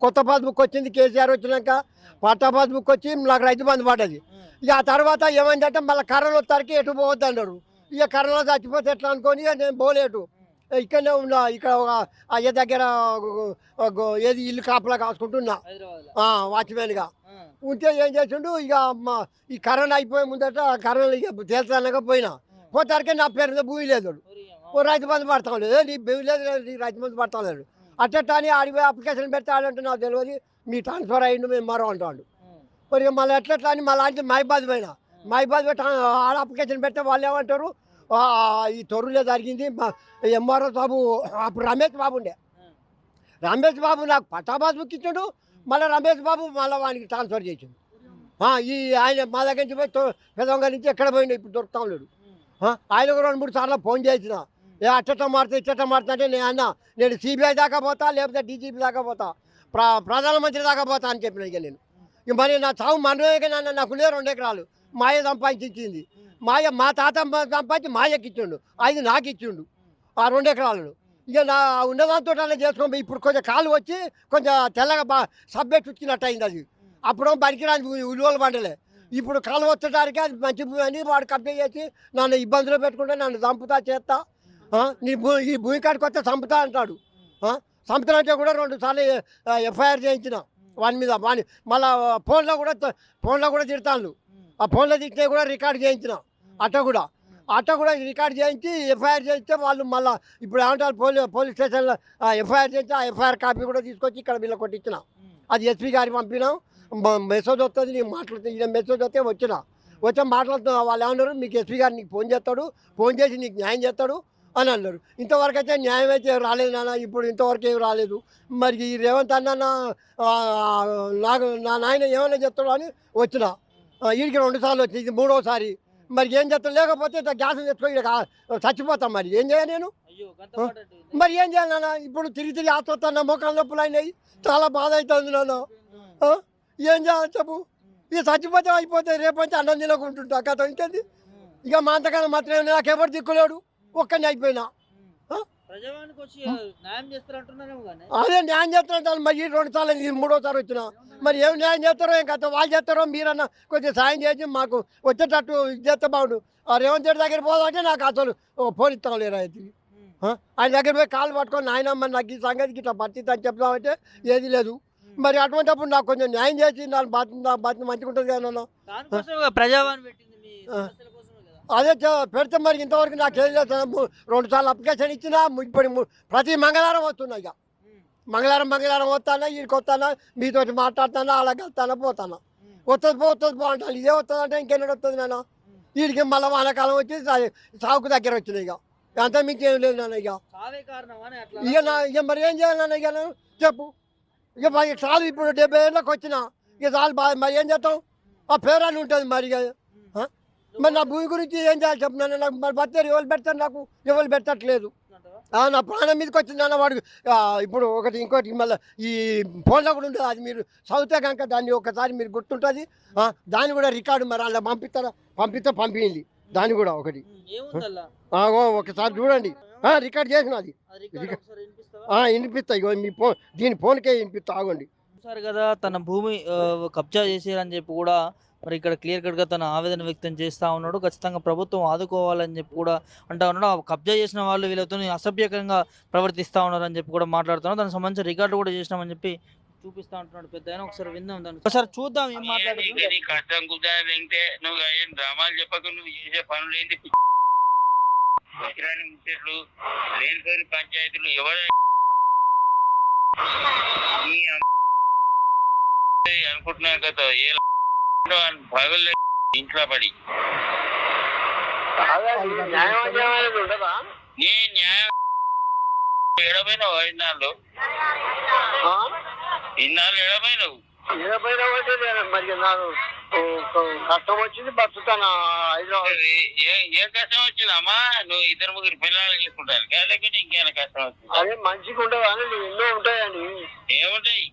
కొత్త పాస్బుక్ వచ్చింది కేసీఆర్ వచ్చినాక పట్టా పాస్బుక్ వచ్చి నాకు రైతు బంధు పడ్డది. ఇక ఆ తర్వాత ఏమైందంటే మళ్ళీ కరోనా వచ్చరికి ఎటు పోవద్దు అన్నారు. ఇక కరోనా చచ్చిపోతే ఎట్లా అనుకొని ఇక నేను పోలేటు ఇక్కడనే ఉన్నా. ఇక్కడ ఒక అయ్య దగ్గర ఏది ఇల్లు కాపలా కాసుకుంటున్నా వాచ్మెన్గా ఉంటే ఏం చేసిండు ఇక ఈ కరోనా అయిపోయే ముందట కరోనా ఇక తేల్చడానికి పోయినా పోతారికే నా పేరు మీద భూమి లేదు, రైతు బంధు పడతాం లేదు, నీ భూమి లేదు, నీ రైతు బంధు పడతాం లేదు అట్టా అని ఆడిపోయి అప్లికేషన్ పెడతాడంటే నాకు తెలియదు. మీ ట్రాన్స్ఫర్ అయ్యిండు మేము మరో అంటాడు. మరి మళ్ళీ ఎట్లా అని మళ్ళీ అంటే మైబాద్ పోయినా. మైబాద్ పెట్టి ఆడ అప్లికేషన్ పెడితే వాళ్ళు ఏమంటారు ఈ తొర్రులే జరిగింది. ఎంఆర్ఓ బాబు అప్పుడు రమేష్ బాబు ఉండే, రమేష్ బాబు నాకు పట్టా పాస్బుక్ ఇచ్చాడు. మళ్ళీ రమేష్ బాబు మళ్ళీ వానికి ట్రాన్స్ఫర్ చేసిండు. ఈ ఆయన మా దగ్గర నుంచి పోయి పెదవంగా నుంచి ఎక్కడ పోయిండు ఇప్పుడు దొరుకుతాం లేడు. ఆయనకు 2-3 సార్లు ఫోన్ చేసిన అట్టట మారుతా ఇచ్చట మారుతా అంటే నేను అన్న నేను సిబిఐ దాకా పోతా లేకపోతే డీజీపీ దాకా పోతా ప్రధానమంత్రి దాకా పోతా అని చెప్పిన. ఇక నేను మరి నా చావు మనమే నన్ను నాకు 2 ఎకరాలు మాయ సంపాదించి ఇచ్చింది. మా తాత సంపాదించి మాయకి ఇచ్చిండు, 5 నాకు ఇచ్చిండు ఆ 2 ఎకరాలను. ఇక నా ఉన్నదాంతో చేసుకో ఇప్పుడు కొంచెం కాలు వచ్చి కొంచెం తెల్లగా సబ్జెక్ట్ వచ్చినట్టు అయింది. అది అప్పుడు పనికిరాని ఉలువలు పండలే. ఇప్పుడు కాలు వచ్చడానికి అది మంచి భూమి అని వాడు కంప్లైంట్ చేసి నన్ను ఇబ్బందులు పెట్టుకుంటే నన్ను చంపుతా చేస్తా నీ ఈ భూమి కాడికి వస్తే చంపుతా అంటాడు. చంపుతానంటే కూడా 2 సార్లు ఎఫ్ఐఆర్ చేయించిన వాని మీద. వాని మళ్ళీ ఫోన్లో కూడా తిడతాను. ఆ ఫోన్లో తిట్టినా కూడా రికార్డ్ చేయించిన అట్ట కూడా రికార్డ్ చేయించి ఎఫ్ఐఆర్ చేయిస్తే వాళ్ళు మళ్ళీ ఇప్పుడు ఏమంటారు పోలీస్ స్టేషన్లో ఎఫ్ఐఆర్ చేయించి ఆ ఎఫ్ఐఆర్ కాపీ కూడా తీసుకొచ్చి ఇక్కడ వీళ్ళకి కొట్టించిన. అది ఎస్పీ గారికి పంపినాం. మెసేజ్ వస్తుంది, నీకు మాట్లాడుతుంది. ఈయన మెసేజ్ వస్తే వచ్చి మాట్లాడుతున్నా. వాళ్ళు ఏమన్నారు మీకు ఎస్పీ గారు నీకు ఫోన్ చేస్తాడు, ఫోన్ చేసి నీకు న్యాయం చేస్తాడు అని అన్నారు. ఇంతవరకు అయితే న్యాయం అయితే రాలేదు నాన్న, ఇప్పుడు ఇంతవరకు ఏం రాలేదు. మరి ఈ రేవంత్ అన్న నాకు నా నాయన ఏమైనా చెప్తాడు అని వచ్చిన. వీడికి 2 సార్లు వచ్చింది, ఇది 3వసారి. మరి ఏం చేస్తాను లేకపోతే గ్యాస్ తెచ్చుకో ఇక్కడ చచ్చిపోతాం. మరి ఏం చేయాలి నేను? మరి ఏం చేయాలి నాన్న? ఇప్పుడు తిరిగి ఆత్మతాను, మోకాళ్ళ నొప్పులు అయినాయి, చాలా బాధ అవుతుంది నాన్న. ఏం చేయాలి చెప్పు? ఇక చచ్చిపోతే అయిపోతే రేపంటే అన్నం తినకుంటుంటా కథ ఇంకేంది. ఇక మా అంతకన్నా మాత్రమే నాకు ఎవరు దిక్కులేడు, ఒక్కడిని అయిపోయినా. అదే న్యాయం చేస్తారంటారు. మరి 2 సార్లు 3వసారి వచ్చినా. మరి ఏం న్యాయం చేస్తారో ఏం కథ వాళ్ళు చేస్తారో మీరన్నా కొంచెం సాయం చేసి మాకు వచ్చేటట్టు ఇది చేస్తే బాగుండు. ఆ రేవంత్ రెడ్డి దగ్గర పోదామంటే నాకు అసలు ఫోన్ ఇస్తాం లేరు. అయితే ఆయన దగ్గర పోయి కాలు పట్టుకొని నాయనమ్మ నాకు ఈ సంగతికి ఇట్లా పరిస్థితి అని చెప్తామంటే ఏది లేదు. మరి అటువంటిప్పుడు నాకు కొంచెం న్యాయం చేసి నా బాధ్యత మంచిగా ఉంటుంది కదా. అదే పెడితే మరి ఇంతవరకు నాకు ఏం చేస్తాను. 2 సార్లు అప్లికేషన్ ఇచ్చినా ఇప్పుడు ప్రతి మంగళవారం వస్తున్నా. ఇక మంగళవారం వస్తానా, వీడికి వస్తానా, మీతో మాట్లాడతానా, అలా వెళ్తానా పోతానా. వస్తుంది బాగుంటాను. ఇదే వస్తుంది అంటే ఇంకెన్నడు వస్తుంది నాన్న. వీడికి మళ్ళీ వానాకాలం వచ్చి సాగుకు దగ్గర వచ్చినాయి. ఇక అంతా మీకు ఏం లేదు నాన్న. ఇక మరి ఏం చేయాలి నాన్న? ఇక చెప్పు. ఇక మరి చాలు, ఇప్పుడు 70 ఏళ్ళకి వచ్చిన ఇక చాలు. మరి ఏం చేస్తాం? ఆ పేరాన్ని ఉంటుంది. మరి మరి నా భూమి గురించి ఏం చేయాలి చెప్పు నాన్న? నాకు మరి బతారు ఎవరు పెడతారు? నాకు ఎవరు పెట్టట్లేదు. నా ప్రాణం మీదకి వచ్చింది నాన్న. వాడు ఇప్పుడు ఇంకోటి మళ్ళీ ఈ ఫోన్లో కూడా ఉంటుంది. అది మీరు చదివితే కనుక దాన్ని ఒకసారి మీరు గుర్తుంటుంది. దాన్ని కూడా రికార్డు మరి అలా పంపిస్తే పంపింది. దాన్ని కూడా ఒకటి ఒకసారి చూడండి. రికార్డ్ చేసిన అది వినిపిస్తా. ఇగో మీ దీని ఫోన్కే వినిపిస్తా. ఆగండి సార్ కదా తన భూమి కబ్జా చేశారని చెప్పి కూడా మరి ఇక్కడ క్లియర్ కట్గా తన ఆవేదన వ్యక్తం చేస్తూ ఉన్నాడు. ఖచ్చితంగా ప్రభుత్వం ఆదుకోవాలని చెప్పి కూడా అంటా ఉన్నాడు. కబ్జా చేసిన వాళ్ళు వీళ్ళతో అసభ్యకంగా ప్రవర్తిస్తూ ఉన్నారు అని చెప్పి కూడా మాట్లాడుతున్నాడు. దానికి సంబంధించిన రికార్డు కూడా చేసినామని చెప్పి చూపిస్తా ఉంటున్నాడు పెద్ద ఆయన. ఒకసారి విందాం, దాన్ని ఒకసారి చూద్దాం ఏం మాట్లాడుతున్నాడు. డ్రామాలు చెప్పక నువ్వు చేసే పనులు ఏంటి? ముచ్చట్లు లేనిపోయిన పంచాయతీలు ఎవరు అనుకుంటున్నా కదా. ఏ పగలు ఇంట్లో పడి నీ న్యాయం ఎడపోయినావు. 5 నాళ్ళు ఎడపోయినావు. మరి నాకు కష్టం వచ్చింది, బతుకుతాను హైదరాబాద్. ఏ కష్టం వచ్చిందమ్మా? నువ్వు 2-3 పిల్లలు చేసుకుంటాను లేకపోతే ఇంకేమైనా కష్టం వచ్చింది? అదే మంచిగా ఉండదు అని ఎన్నో ఉంటాయండి. ఏముంటాయి?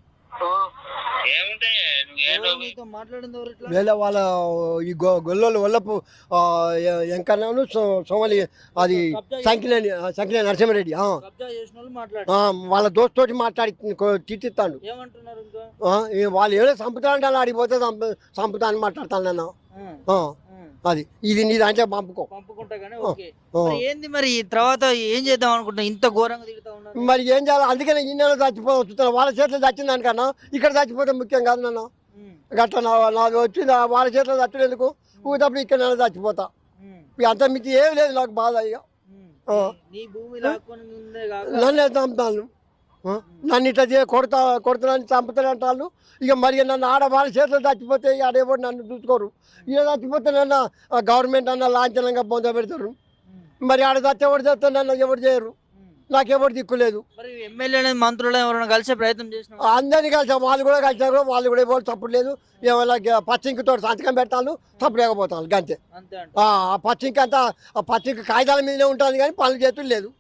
ఏముంటాయి నువ్వేంటో మీతో మాట్లాడింది ఎవరు ఇట్లా? వేళ వాళ్ళ ఈ గొల్లోళ్ళు వల్లపు ఎంకన్నాను సోమలి అది సంకిలేని నరసింహారెడ్డి కబ్జా చేసిన వాళ్ళు మాట్లాడు. వాళ్ళ దోస్తోటి మాట్లాడి తిట్టిస్తాడు. ఏమంటున్నారు ఇంకా? వాళ్ళు ఏదో చంపుతానంటే అలా అడిగిపోతే చంపుతానని మాట్లాడతాను నన్ను. అది ఇది నీ దాంట్లో పంపుకుంటా కానీ ఓకే. మరి ఏంది మరి తర్వాత ఏం చేద్దాం అనుకుంటున్నా? ఇంత ఘోరంగా తిరుగుతా ఉన్నారు. మరి ఏం చేయాలి? అందుకనే ఈ నెల చచ్చిపోతున్నాను. వాళ్ళ చేతిలో చచ్చింది దానికన్నా ఇక్కడ చచ్చిపోతే ముఖ్యం కాదు నన్ను. గట్ల నాది వచ్చింది వాళ్ళ చేతిలో చచ్చినందుకు ఊతప్పుడు ఇక్కడ నెల చచ్చిపోతా. ఇక అంత మితి ఏం లేదు నాకు బాధ. ఇక నీ భూమి లాక్కొని ఉందే కాక నన్ను చంపుతాను. నన్ను ఇట్లా కొడుతున్నాను చంపుతానంటాను. ఇక మరి నన్ను ఆడ వాళ్ళ చేతిలో చచ్చిపోతే ఆడేవాడు నన్ను చూసుకోరు. ఇక చచ్చిపోతే నన్ను గవర్నమెంట్ అన్న లాంఛనంగా పొంద పెడతారు. మరి ఆడ చచ్చేవాడు చేస్తే నన్ను ఎవరు చేయరు. నాకెవరు దిక్కులేదు. మరి ఎమ్మెల్యే మంత్రులు ఎవరైనా కలిసే ప్రయత్నం చేసిన? అందరినీ కలిసాం. వాళ్ళు కూడా కలిసారు. వాళ్ళు కూడా ఎవరు తప్పుడు లేదు. ఏమైనా పచ్చింకితో సంతకం పెడతాను తప్పుడు లేకపోతాను గంతే. అంతే అంట. ఆ పచ్చింకి అంతా పచ్చింకి కాగితాల మీదనే ఉంటుంది కానీ పనులు చేతులు లేదు.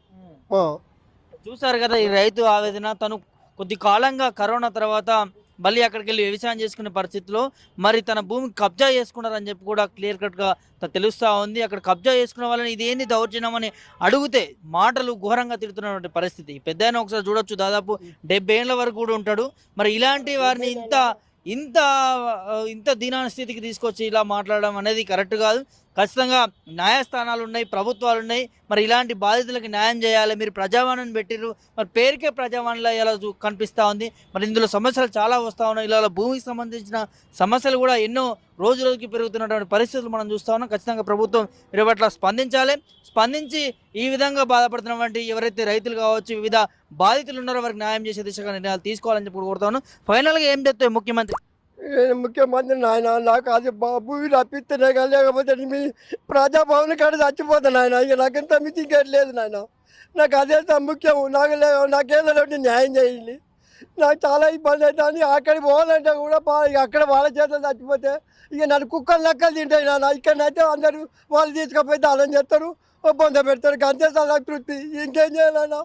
చూసారు కదా ఈ రైతు ఆవేదన. తను కొద్ది కాలంగా కరోనా తర్వాత మళ్ళీ అక్కడికి వెళ్ళి వ్యవసాయం చేసుకునే పరిస్థితిలో మరి తన భూమి కబ్జా చేసుకున్నారని చెప్పి కూడా క్లియర్ కట్గా తెలుస్తూ ఉంది. అక్కడ కబ్జా చేసుకున్న వాళ్ళని ఇదేంది దౌర్జన్యం అని అడిగితే మాటలు ఘోరంగా తిడుతున్నటువంటి పరిస్థితి. పెద్ద ఆయన ఒకసారి చూడొచ్చు, దాదాపు 70 ఏళ్ళ వరకు కూడా ఉంటాడు. మరి ఇలాంటి వారిని ఇంత ఇంత దీనాన స్థితికి తీసుకొచ్చి ఇలా మాట్లాడడం అనేది కరెక్ట్ కాదు. ఖచ్చితంగా న్యాయస్థానాలు ఉన్నాయి, ప్రభుత్వాలు ఉన్నాయి. మరి ఇలాంటి బాధితులకి న్యాయం చేయాలి. మీరు ప్రజావాణిని పెట్టిర్రు, మరి పేరుకే ప్రజావాణిలో ఇలా కనిపిస్తూ ఉంది. మరి ఇందులో సమస్యలు చాలా వస్తూ ఉన్నాయి. ఇలా భూమికి సంబంధించిన సమస్యలు కూడా ఎన్నో రోజు రోజుకి పెరుగుతున్నటువంటి పరిస్థితులు మనం చూస్తూ ఉన్నాం. ఖచ్చితంగా ప్రభుత్వం వీరి పట్ల స్పందించి ఈ విధంగా బాధపడుతున్నటువంటి ఎవరైతే రైతులు కావచ్చు, వివిధ బాధితులు ఉన్నారో వారికి న్యాయం చేసే దిశగా నిర్ణయాలు తీసుకోవాలని చెప్పి కోరుతా ఉన్నాం. ఫైనల్గా ఏం చెప్తాయి ముఖ్యమంత్రి? ముఖ్యమంత్రి నాయన నాకు అది భూమి రప్పిస్తేనే కానీ లేకపోతే మీ ప్రజాభవన్ కాడ చచ్చిపోతాను ఆయన. ఇక నాకు ఎంత మితి ఇంకేట్లేదు నాయన. నాకు అదే ముఖ్యం. నాకేదో న్యాయం చేయండి. నాకు చాలా ఇబ్బంది అవుతుంది. అక్కడికి పోవాలంటే కూడా ఇక అక్కడ వాళ్ళ చేతులు చచ్చిపోతే ఇక నన్ను కుక్కలు లెక్కలు తింటాయి నాన్న. ఇక్కడనైతే అందరూ వాళ్ళు తీసుకపోతే అలా చేస్తారు, పొంద పెడతారు. అంతే సంతృప్తి. ఇంకేం చేయాలన్నా?